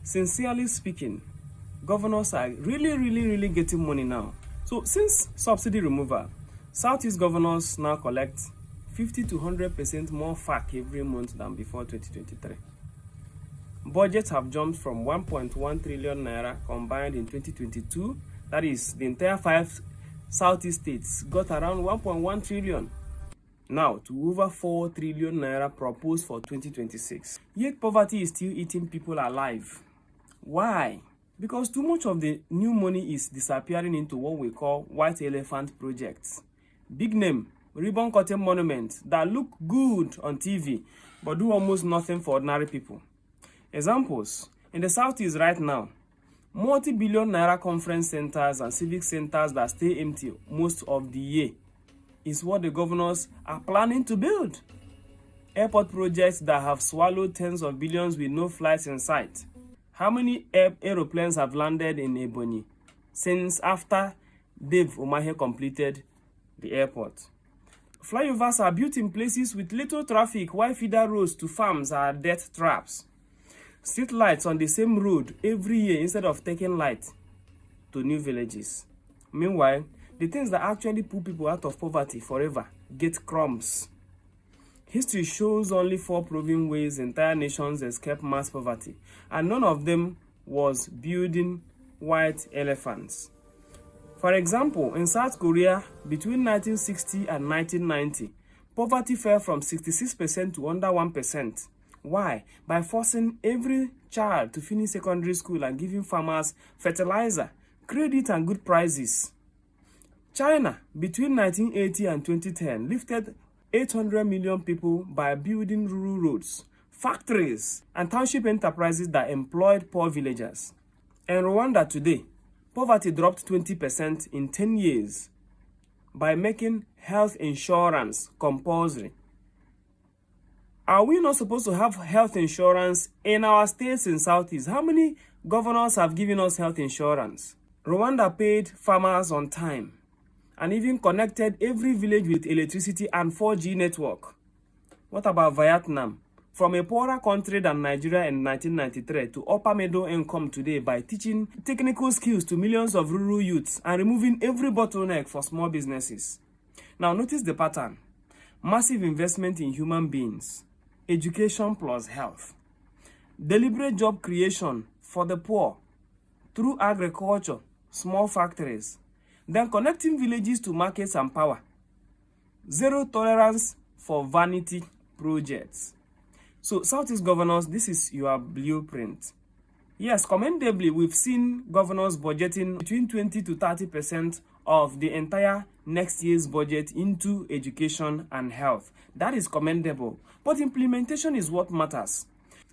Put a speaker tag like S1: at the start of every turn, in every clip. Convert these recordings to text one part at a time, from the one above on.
S1: Sincerely speaking, governors are really getting money now. So since subsidy removal, Southeast governors now collect 50 to 100% more FAAC every month than before 2023. Budgets have jumped from 1.1 trillion naira combined in 2022. That is, the entire 5 Southeast states got around 1.1 trillion. Now to over 4 trillion naira proposed for 2026. Yet poverty is still eating people alive. Why? Because too much of the new money is disappearing into what we call white elephant projects. Big name, ribbon cutting monuments that look good on TV but do almost nothing for ordinary people. Examples, in the Southeast right now, multi-billion naira conference centers and civic centers that stay empty most of the year is what the governors are planning to build. Airport projects that have swallowed tens of billions with no flights in sight. How many aeroplanes have landed in Ebonyi since after Dave Umahe completed the airport? Flyovers are built in places with little traffic, while feeder roads to farms are death traps. Street lights on the same road every year instead of taking light to new villages. Meanwhile, the things that actually pull people out of poverty forever get crumbs. History shows only 4 proven ways entire nations escape mass poverty, and none of them was building white elephants. For example, in South Korea, between 1960 and 1990, poverty fell from 66% to under 1%. Why? By forcing every child to finish secondary school and giving farmers fertilizer, credit, and good prices. China, between 1980 and 2010, lifted 800 million people by building rural roads, factories, and township enterprises that employed poor villagers. In Rwanda today, poverty dropped 20% in 10 years by making health insurance compulsory. Are we not supposed to have health insurance in our states in Southeast? How many governors have given us health insurance? Rwanda paid farmers on time and even connected every village with electricity and 4G network. What about Vietnam? From a poorer country than Nigeria in 1993 to upper middle income today by teaching technical skills to millions of rural youths and removing every bottleneck for small businesses. Now notice the pattern. Massive investment in human beings. Education plus health. Deliberate job creation for the poor through agriculture, small factories. Then connecting villages to markets and power. Zero tolerance for vanity projects. So Southeast governors, this is your blueprint. Yes, commendably, we've seen governors budgeting between 20 to 30% of the entire next year's budget into education and health. That is commendable. But implementation is what matters.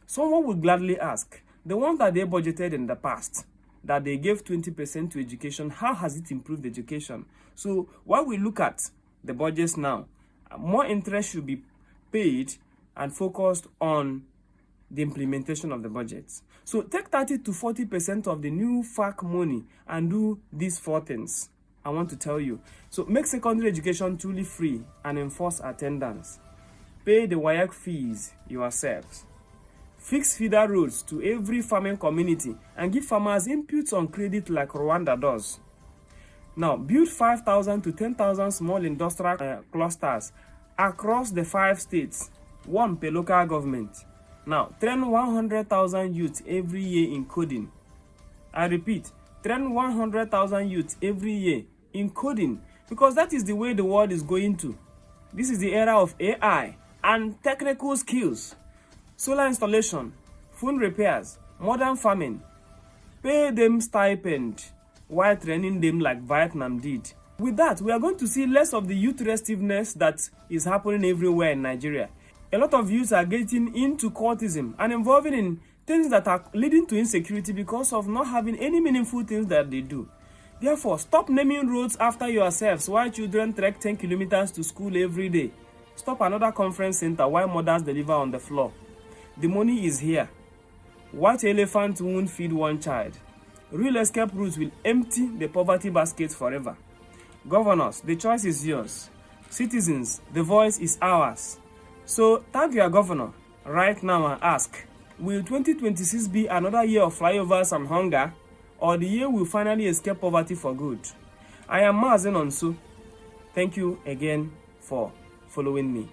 S1: Someone would gladly ask, the one that they budgeted in the past, that they gave 20% to education, how has it improved education? So while we look at the budgets now, more interest should be paid and focused on the implementation of the budgets. So take 30 to 40% of the new FAAC money and do these 4 things I want to tell you. So make secondary education truly free and enforce attendance. Pay the WAEC fees yourselves. Fix feeder roads to every farming community and give farmers inputs on credit like Rwanda does. Now, build 5,000 to 10,000 small industrial clusters across the 5 states, 1 per local government. Now, train 100,000 youths every year in coding. I repeat, train 100,000 youths every year in coding, because that is the way the world is going to. This is the era of AI and technical skills. Solar installation, phone repairs, modern farming. Pay them stipend while training them like Vietnam did. With that, we are going to see less of the youth restiveness that is happening everywhere in Nigeria. A lot of youths are getting into cultism and involving in things that are leading to insecurity because of not having any meaningful things that they do. Therefore, stop naming roads after yourselves while children trek 10 kilometers to school every day. Stop another conference center while mothers deliver on the floor. The money is here. White elephant won't feed one child. Real escape routes will empty the poverty basket forever. Governors, the choice is yours. Citizens, the voice is ours. So tag your governor right now and ask, Will 2026 be another year of flyovers and hunger, or the year we'll finally escape poverty for good? I am Mazen Onsu. Thank you again for following me.